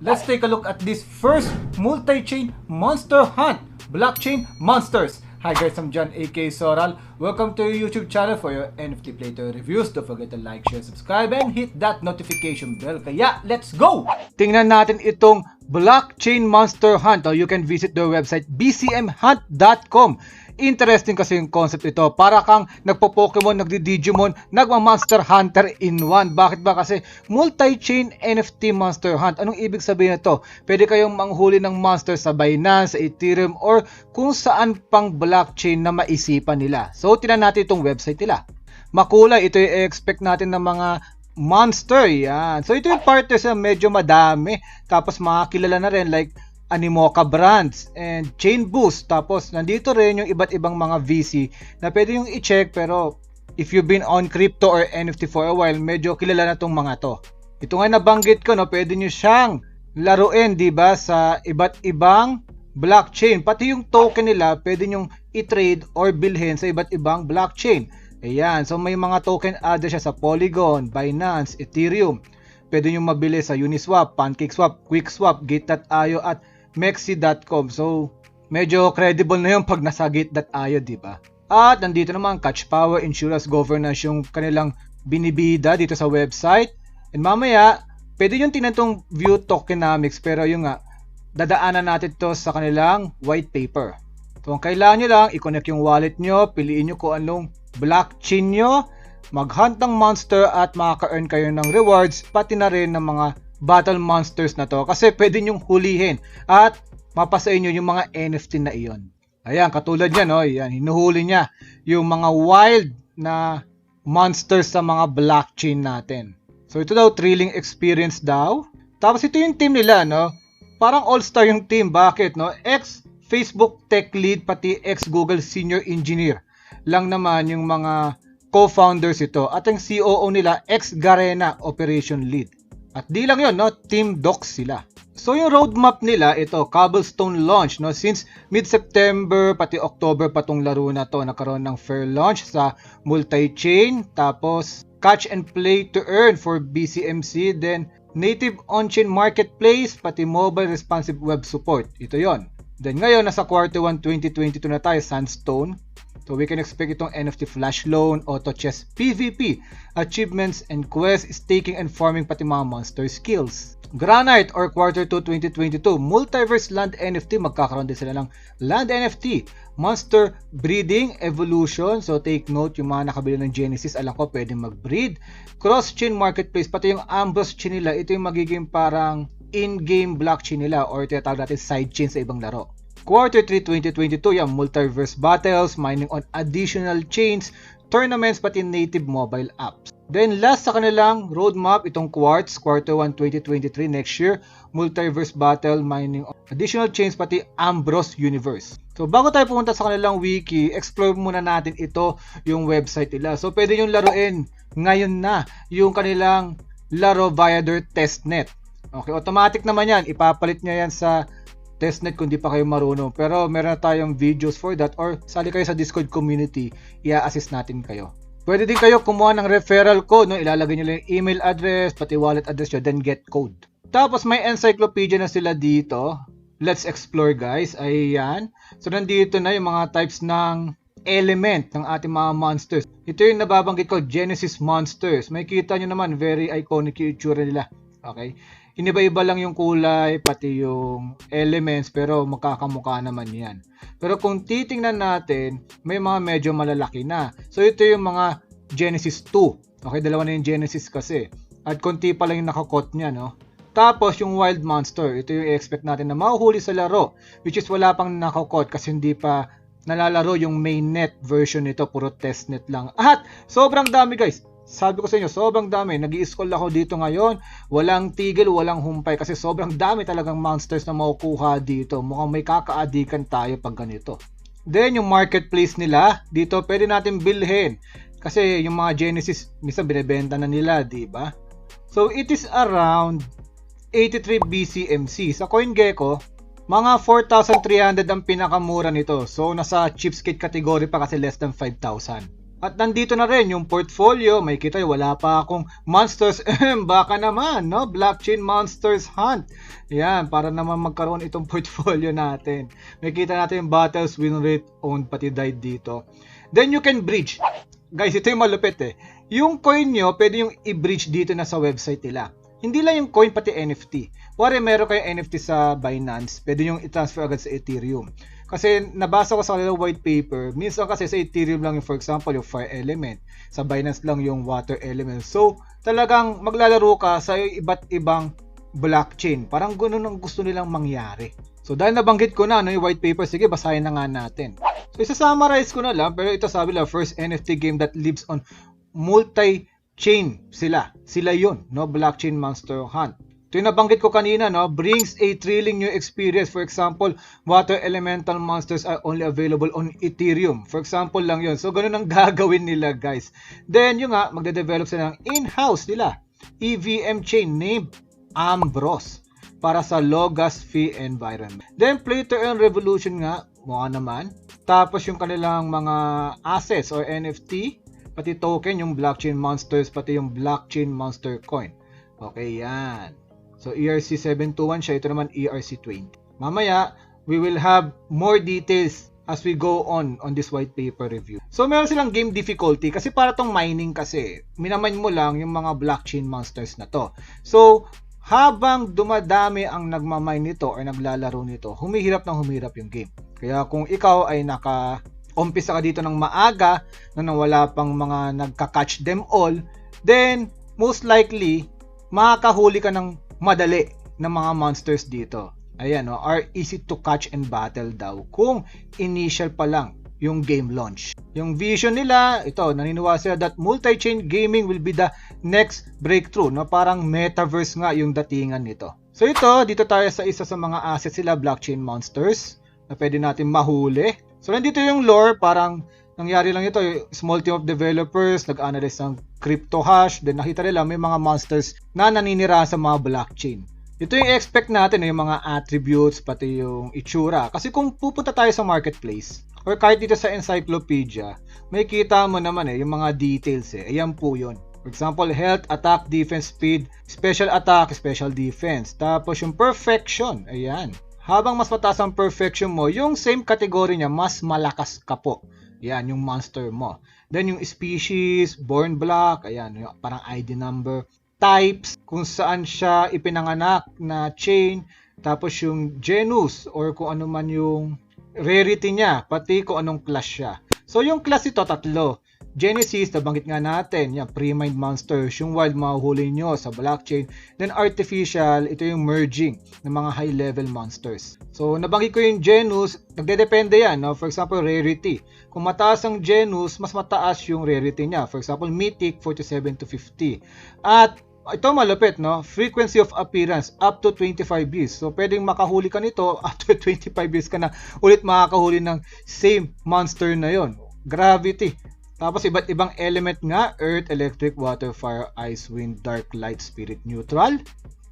Let's take a look at this first multi-chain monster hunt, blockchain monsters. Hi guys, I'm John aka Soral. Welcome to your YouTube channel for your NFT Playtoy reviews. Don't forget to like, share, subscribe, and hit that notification bell. Kaya, let's go! Tingnan natin itong blockchain monster hunt. You can visit their website bcmhunt.com. Interesting kasi yung concept ito. Para kang nagpo-Pokemon, nagdi-Digimon, nagma-Monster Hunter in one. Bakit ba? Kasi multi-chain NFT Monster Hunt. Anong ibig sabihin nito? Pwede kayong manghuli ng monster sa Binance, sa Ethereum, or kung saan pang blockchain na maisipan nila. So, tinan natin itong website nila. Makulay, ito yung expect natin ng mga monster. Yan. So, ito yung partners na medyo madami. Tapos, makakilala na rin like Animoca Brands and Chain Boost. Tapos nandito rin yung iba't ibang mga VC na pwede yung i-check, pero if you've been on crypto or NFT for a while, medyo kilala na tong mga to. Ito nga nabanggit ko, no, pwede nyo siyang laruin, di ba, sa iba't ibang blockchain. Pati yung token nila, pwede nyo i-trade or bilhin sa iba't ibang blockchain. Ayan, so may mga token address siya sa Polygon, Binance, Ethereum. Pwede nyo mabili sa Uniswap, PancakeSwap, QuickSwap, Gate.io at Mexi.com. So, medyo credible na yung pag nasa Gate.io, di ba? At nandito naman, Catch Power Insurance Governance yung kanilang binibida dito sa website. And mamaya, pwede yung tinatong view tokenomics, pero yung nga, dadaanan natin to sa kanilang white paper. So, ang kailangan nyo lang, i-connect yung wallet nyo, piliin nyo kung anong blockchain nyo, mag-hunt ng monster at makaka-earn kayo ng rewards, pati na rin ng mga battle monsters na to, kasi pwede nyong hulihin at mapasa inyo yung mga NFT na iyon. Ayan, katulad yan, oh, yan, hinuhuli niya yung mga wild na monsters sa mga blockchain natin. So ito daw, thrilling experience daw. Tapos ito yung team nila, no? Parang all-star yung team. Bakit, no? Ex-Facebook tech lead, pati ex-Google senior engineer lang naman yung mga co-founders ito. At ang COO nila, ex-Garena operation lead. At di lang yun, no? Team Docs sila. So yung roadmap nila, ito, Cobblestone launch, no? Since mid-September, pati October pa tong laro na to, nagkaroon ng fair launch sa multi-chain, tapos catch and play to earn for BCMC, then native on-chain marketplace, pati mobile responsive web support. Ito yon. Then ngayon, nasa Q1 2022 na tayo, Sandstone. So we can expect itong NFT Flash Loan, Auto Chess PvP, achievements and quests, staking and farming, pati mga monster skills. Granite or Q2 2022, Multiverse Land NFT, magkakaroon din sila ng Land NFT, Monster Breeding Evolution, so take note yung mga nakabili ng Genesis, alam ko pwede mag-breed. Cross-chain marketplace, pati yung Ambrose chain nila, ito yung magiging parang in-game blockchain nila or tinatawag natin sidechain sa ibang laro. Q3 2022, yung multiverse battles, mining on additional chains, tournaments, pati native mobile apps. Then last sa kanilang roadmap, itong Quartz, Q1 2023 next year, multiverse battle, mining on additional chains, pati Ambrose Universe. So bago tayo pumunta sa kanilang wiki, explore muna natin ito, yung website nila. So pwede yung laruin ngayon na yung kanilang laro via their testnet. Okay, automatic naman yan, ipapalit nyo yan sa testnet kung di pa kayo marunong. Pero meron na tayong videos for that, or sali kayo sa Discord community, i-assist natin kayo. Pwede din kayo kumuha ng referral code, no? Ilalagay nyo lang yung email address, pati wallet address nyo, then get code. Tapos may encyclopedia na sila dito. Let's explore, guys. Ayan. So nandito na yung mga types ng element ng ating mga monsters. Ito yung nababanggit ko, Genesis Monsters. May kita nyo naman, very iconic yung itsura nila. Okay? Iniba-iba lang yung kulay, pati yung elements, pero magkakamukha naman yan. Pero kung titingnan natin, may mga medyo malalaki na. So ito yung mga Genesis 2. Okay, dalawa na yung Genesis kasi. At konti pa lang yung nakakot niya, no? Tapos yung Wild Monster, ito yung i-expect natin na mahuhuli sa laro. Which is wala pang nakakot kasi hindi pa nalalaro yung mainnet version nito. Puro testnet lang. At sobrang dami, guys. Sabi ko sa inyo, sobrang dami. Nag-i-scroll ako dito ngayon. Walang tigil, walang humpay. Kasi sobrang dami talagang monsters na makukuha dito. Mukhang may kakaadikan tayo pag ganito. Then, yung marketplace nila, dito pwede natin bilhin. Kasi yung mga Genesis, minsan binibenta na nila, di ba? So, it is around 83 BCMC. Sa CoinGecko, mga 4,300 ang pinakamura nito. So, nasa cheapskate category pa kasi less than 5,000. At nandito na rin yung portfolio. May kita wala pa akong monsters. Baka naman, no? Blockchain Monsters Hunt. Yan, para naman magkaroon itong portfolio natin. May kita natin yung battles, win rate, owned, pati died dito. Then you can bridge. Guys, ito yung malupit eh. Yung coin nyo, pwede yung i-bridge dito na sa website nila. Hindi lang yung coin, pati NFT. Pwede meron kayong NFT sa Binance, pwede yung i-transfer agad sa Ethereum. Kasi nabasa ko sa kanilang white paper, minsan kasi sa Ethereum lang yung, for example, yung Fire Element. Sa Binance lang yung Water Element. So, talagang maglalaro ka sa iba't ibang blockchain. Parang ganoon ang gusto nilang mangyari. So, dahil nabanggit ko na yung white paper, sige, basahin na nga natin. So, isa-summarize ko na lang, pero ito sabi lang, first NFT game that lives on multi-chain sila. Sila yun, no? Blockchain Monster Hunt. Ito yung nabanggit ko kanina, no? Brings a thrilling new experience. For example, water elemental monsters are only available on Ethereum. For example lang yun. So, ganun ang gagawin nila, guys. Then, yung nga, magde-develop sila ng in-house nila. EVM chain named Ambros para sa low gas fee environment. Then, play to earn revolution nga, mukha naman. Tapos, yung kanilang mga assets or NFT, pati token, yung blockchain monsters, pati yung blockchain monster coin. Okay, yan. So, ERC721 siya. Ito naman ERC20. Mamaya, we will have more details as we go on this white paper review. So, meron silang game difficulty kasi para tong mining kasi, minamine mo lang yung mga blockchain monsters na to. So, habang dumadami ang nagmamine nito or naglalaro nito, humihirap yung game. Kaya kung ikaw ay umpisa ka dito ng maaga na wala pang mga nagka-catch them all, then most likely, makakahuli ka ng madali ng mga monsters dito. Ayan, no, are easy to catch and battle daw kung initial pa lang yung game launch. Yung vision nila, ito, naniniwala sila that multi-chain gaming will be the next breakthrough, no? Parang metaverse nga yung datingan nito. So ito, dito tayo sa isa sa mga assets sila, blockchain monsters, na pwede natin mahuli. So nandito yung lore, parang nangyari lang ito, small team of developers, nag-analyze ng crypto hash, then nakita nila may mga monsters na naninira sa mga blockchain. Ito yung expect natin, yung mga attributes, pati yung itsura. Kasi kung pupunta tayo sa marketplace, or kahit dito sa encyclopedia, may kita mo naman yung mga details Ayan po yun. For example, health, attack, defense, speed, special attack, special defense. Tapos yung perfection, ayan. Habang mas mataas ang perfection mo, yung same category niya, mas malakas ka po. Yan, yung monster mo. Then yung species, born block, ayan, yung parang ID number, types, kung saan siya ipinanganak na chain, tapos yung genus, or kung ano man yung rarity niya, pati kung anong class siya. So yung class ito, tatlo. Genesis, nabanggit nga natin, yan, pre-mined monsters, yung wild mahuhuli nyo sa blockchain. Then artificial, ito yung merging ng mga high-level monsters. So nabanggit ko yung genus, nagdedepende yan, no? For example, rarity. Kung mataas ang genus, mas mataas yung rarity niya. For example, mythic, 47 to 50. At ito malupit, no? Frequency of appearance, up to 25 years. So pwedeng makahuli ka nito, after 25 years ka na ulit makakahuli ng same monster na yon. Gravity. Tapos iba't ibang element nga, earth, electric, water, fire, ice, wind, dark, light, spirit, neutral.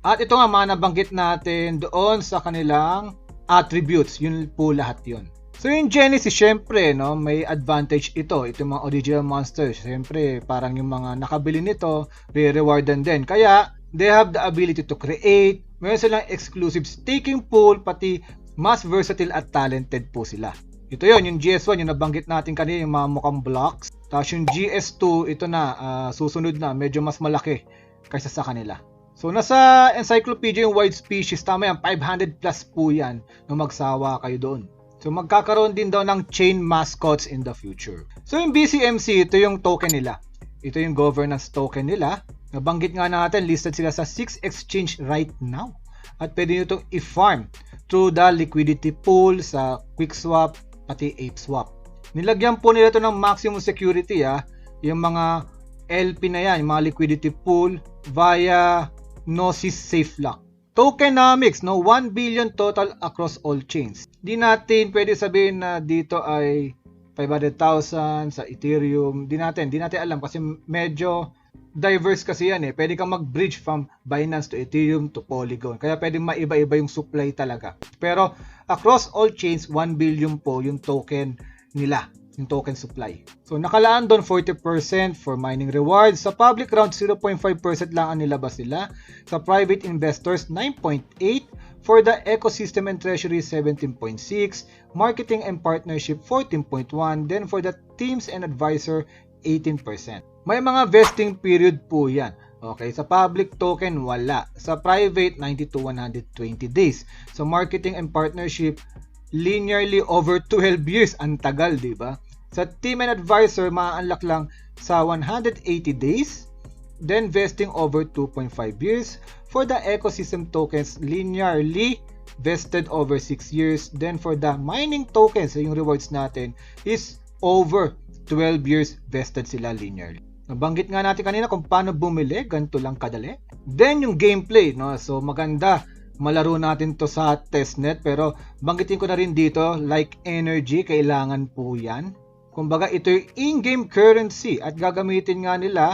At ito nga mga nabanggit natin doon sa kanilang attributes. Yun po lahat yun. So yung Genesis, syempre, no, may advantage ito. Ito yung mga original monsters. Syempre, parang yung mga nakabili nito, re-rewardan din. Kaya, they have the ability to create. Meron silang exclusive staking pool, pati mas versatile at talented po sila. Ito yun, yung GS1, yung nabanggit natin kanina, yung mga mukhang blocks. Tapos yung GS2, ito na, susunod na, medyo mas malaki kaysa sa kanila. So, nasa encyclopedia yung wide species, tama yan, 500 plus po yan, nung magsawa kayo doon. So, magkakaroon din daw ng chain mascots in the future. So, yung BCMC, ito yung token nila. Ito yung governance token nila. Nabanggit nga natin, listed sila sa 6 exchange right now. At pwede nyo itong i-farm through the liquidity pool sa QuickSwap, pati ApeSwap. Nilagyan po nila ito ng maximum security, yung mga LP na yan, yung mga liquidity pool via Gnosis SafeLock. Tokenomics, no, 1 billion total across all chains. Di natin pwede sabihin na dito ay 500,000 sa Ethereum. Di natin alam kasi medyo diverse kasi yan Pwede kang mag-bridge from Binance to Ethereum to Polygon. Kaya pwedeng maiba-iba yung supply talaga. Pero across all chains, 1 billion po yung token nila. yung token supply. So nakalaan doon 40% for mining rewards. Sa public round, 0.5% lang ang nilabas nila. Sa private investors, 9.8%. For the ecosystem and treasury, 17.6%. Marketing and partnership, 14.1%. Then for the teams and advisor, 18%. May mga vesting period po yan. Okay, sa public token, wala. Sa private, 90 to 120 days. So marketing and partnership, linearly over 12 years. Ang tagal, di ba? Sa team and advisor, ma-unlock lang sa 180 days. Then vesting over 2.5 years. For the ecosystem tokens, linearly vested over 6 years. Then for the mining tokens, yung rewards natin, is over 12 years vested sila linearly. Nabanggit nga natin kanina kung paano bumili, ganito lang kadali. Then yung gameplay, no? So maganda, malaro natin to sa testnet, pero banggitin ko na rin dito, like energy, kailangan po yan. Kumbaga ito yung in-game currency at gagamitin nga nila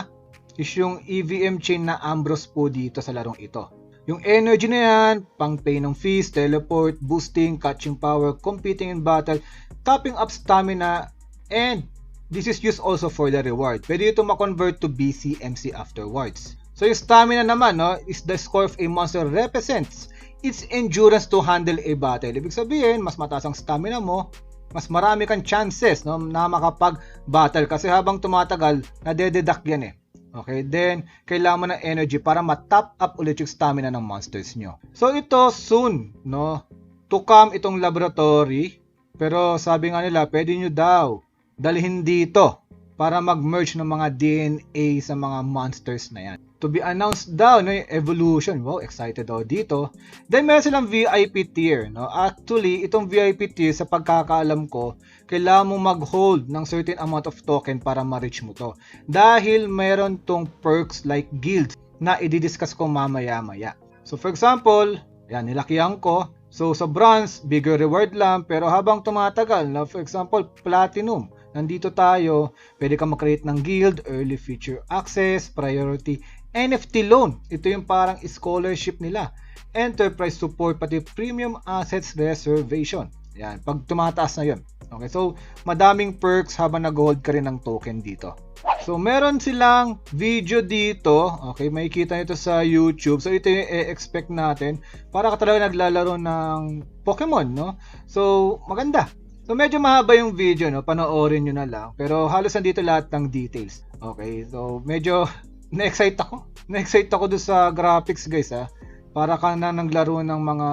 is yung EVM chain na Ambros po dito sa larong ito. Yung energy na yan, pang pay ng fees, teleport, boosting, catching power, competing in battle, topping up stamina, and this is used also for the reward. Pwede ito ma-convert to BCMC afterwards. So yung stamina naman, no, is the score of a monster represents its endurance to handle a battle. Ibig sabihin, mas mataas ang stamina mo, mas marami kang chances, no, na makapag-battle. Kasi habang tumatagal, nade-deduct yan eh. Okay, then kailangan mo ng energy para ma-top up ulit yung stamina ng monsters nyo. So ito soon, no, to come itong laboratory. Pero sabi nga nila, pwede nyo daw dalhin dito para mag-merge ng mga DNA sa mga monsters na yan. To be announced daw, no, yung evolution. Wow, excited daw dito. Then meron silang VIP tier, no. Actually, itong VIP tier sa pagkakaalam ko, kailangan mo mag-hold ng certain amount of token para ma-reach mo to. Dahil meron tong perks like guilds na i-discuss ko mamaya-maya. So for example, yan, nilakihan ko. So sa bronze, bigger reward lang, pero habang tumatagal, na for example, platinum, nandito tayo, pwede ka mag-create ng guild, early feature access, priority, NFT loan. Ito yung parang scholarship nila. Enterprise support, pati premium assets reservation. Yan, pag tumataas na yun. Okay, so madaming perks habang nag-hold ka rin ng token dito. So meron silang video dito. Okay, makikita nyo ito sa YouTube. So ito yung i-expect natin para ka talaga naglalaro ng Pokemon, no? So maganda. So medyo mahaba yung video, no? Panoorin nyo na lang. Pero halos nandito lahat ng details. Okay, so medyo na-excite ako. Na-excite ako doon sa graphics, guys, ha. Para ka na naglaro ng mga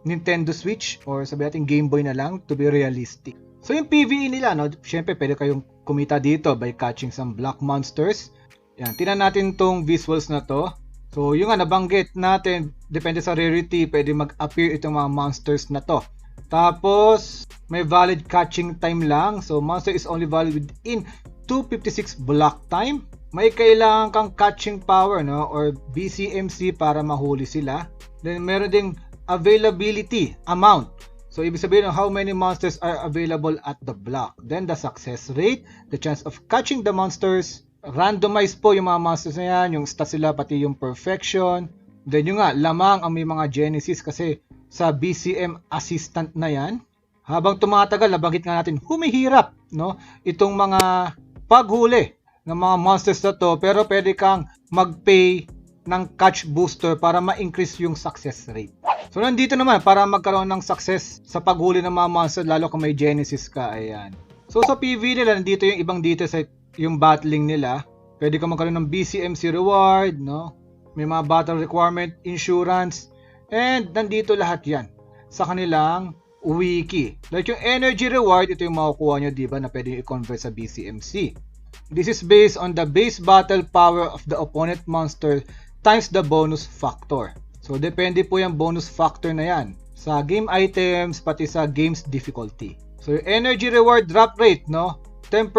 Nintendo Switch or sabi natin Game Boy na lang to be realistic. So yung PvE nila, no? Syempre pwede kayong kumita dito by catching some black monsters. Yan, tingnan natin tong visuals na to. So yung nga nabanggit natin, depende sa rarity, pwede mag-appear itong mga monsters na to. Tapos may valid catching time lang. So monster is only valid within 256 block time. May kailangan kang catching power, no, or BCMC para mahuli sila. Then meron ding availability amount. So ibig sabihin how many monsters are available at the block. Then the success rate, the chance of catching the monsters. Randomize po yung mga monsters na yan, yung stats sila, pati yung perfection. Then yung nga, lamang ang may mga genesis kasi sa BCM assistant na yan. Habang tumatagal, nabanggit nga natin, humihirap, no, itong mga paghuli ng mga monsters na to, pero pwede kang mag-pay ng catch booster para ma-increase yung success rate. So nandito naman para magkaroon ng success sa paghuli ng mga monsters, lalo kung may genesis ka, ayan. So sa PV nila, nandito yung ibang details, yung battling nila. Pwede kang magkaroon ng BCMC reward, no? May mga battle requirement, insurance, and nandito lahat yan sa kanilang wiki. Like yung energy reward, ito yung makukuha nyo, diba, na pwede i-convert sa BCMC. This is based on the base battle power of the opponent monster times the bonus factor. So depende po yung bonus factor na yan sa game items pati sa game's difficulty. So yung energy reward drop rate, no? 10%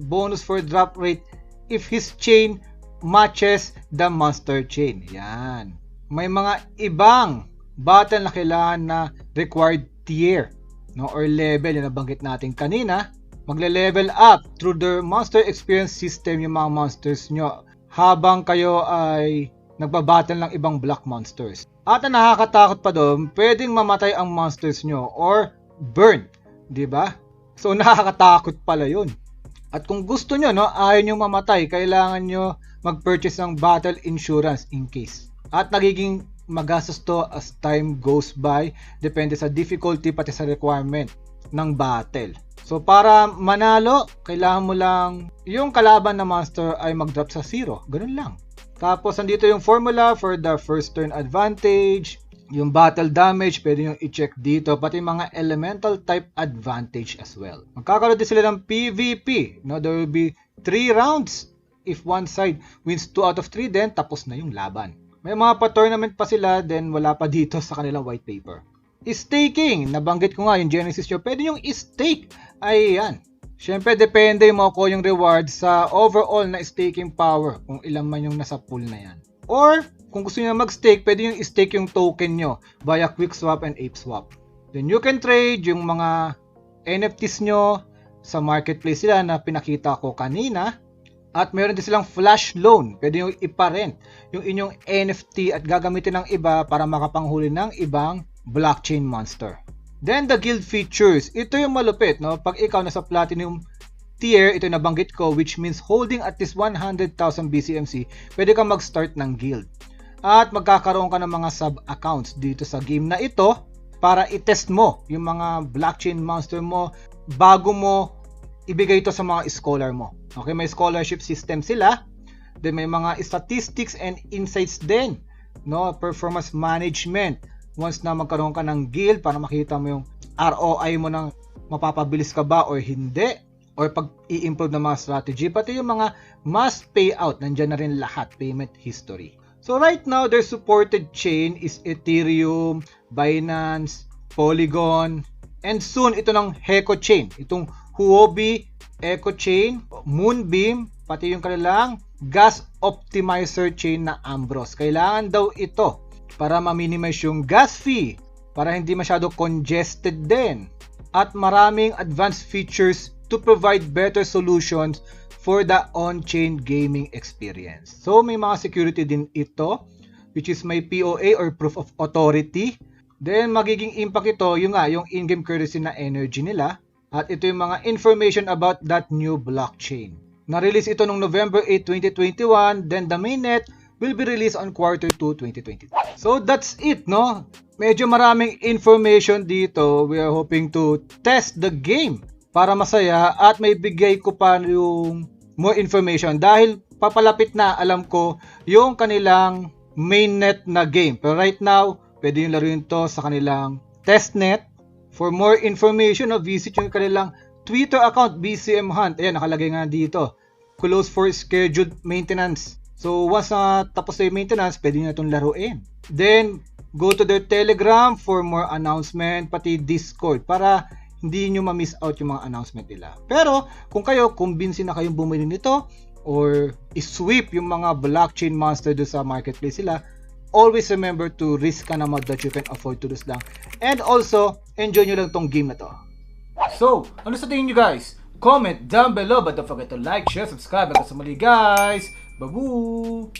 bonus for drop rate if his chain matches the monster chain. Yan. May mga ibang battle na kailangan na required tier, no, or level yung nabanggit natin kanina. Magle-level up through the monster experience system yung mga monsters nyo habang kayo ay nagbabattle ng ibang black monsters. At ang nakakatakot pa doon, pwedeng mamatay ang monsters nyo or burn, di ba? So nakakatakot pala yun. At kung gusto nyo, no, ayaw nyo mamatay, kailangan nyo mag-purchase ng battle insurance in case. At nagiging magastos to as time goes by, depende sa difficulty pati sa requirement ng battle. So para manalo, kailangan mo lang yung kalaban na monster ay mag-drop sa 0. Ganun lang. Tapos andito yung formula for the first turn advantage, yung battle damage, pwede nyo i-check dito, pati mga elemental type advantage as well. Magkakaroon din sila ng PvP. No? There will be 3 rounds. If one side wins 2 out of 3, then tapos na yung laban. May mga pa-tournament pa sila, then wala pa dito sa kanilang white paper. Staking, nabanggit ko nga yung Genesis nyo, pwede yung stake. Ayan. Siyempre, depende mo ko yung reward sa overall na staking power, kung ilan man yung nasa pool na yan. Or, kung gusto niyo mag-stake, pwede yung stake yung token nyo via QuickSwap and ApeSwap. Then you can trade yung mga NFTs nyo sa marketplace sila na pinakita ko kanina. At meron din silang flash loan. Pwede yung iparent yung inyong NFT at gagamitin ng iba para makapanghuli ng ibang blockchain monster. Then the guild features. Ito yung malupit, no? Pag ikaw nasa platinum tier, ito nabanggit ko, which means holding at least 100,000 BCMC, pwede kang mag-start ng guild. At magkakaroon ka ng mga sub-accounts dito sa game na ito para i-test mo yung mga blockchain monster mo bago mo ibigay ito sa mga scholar mo. Okay, may scholarship system sila. Then may mga statistics and insights din. No? Performance management. Once na magkaroon ka ng guild para makita mo yung ROI mo ng mapapabilis ka ba or hindi. Or pag i-improve ng mga strategy. Pati yung mga must payout. Nandyan na rin lahat. Payment history. So right now, their supported chain is Ethereum, Binance, Polygon, and soon ito ng Heco chain. Itong Huobi, Echo chain, Moonbeam, pati yung kanilang gas optimizer chain na Ambros. Kailangan daw ito para ma-minimize yung gas fee, para hindi masyado congested din. At maraming advanced features to provide better solutions for the on-chain gaming experience. So may mga security din ito, which is may POA or Proof of Authority. Then magiging impact ito, yung in-game currency na energy nila. At ito yung mga information about that new blockchain. Na-release ito noong November 8, 2021. Then the mainnet will be released on Q2 2022. So that's it, no? Medyo maraming information dito. We are hoping to test the game para masaya at may bigay ko pa yung more information dahil papalapit na, alam ko, yung kanilang mainnet na game. Pero right now, pwede yung laruin to sa kanilang testnet. For more information, visit yung kanilang Twitter account, BCM Hunt. Ayan, nakalagay nga dito. Close for scheduled maintenance. So, once na tapos na yung maintenance, pwede nyo itong laruin. Then, go to their Telegram for more announcement, pati Discord, para hindi nyo ma-miss out yung mga announcement nila. Pero, kung kayo, kumbinsin na kayong bumili nito, or isweep yung mga blockchain monster doon sa marketplace sila, always remember to risk an amount that you can afford to lose lang. And also, enjoy nyo lang tong game na to. So, ano sa tingin nyo guys? Comment down below, but don't forget to like, share, subscribe. Hanggang sa muli guys. Babu!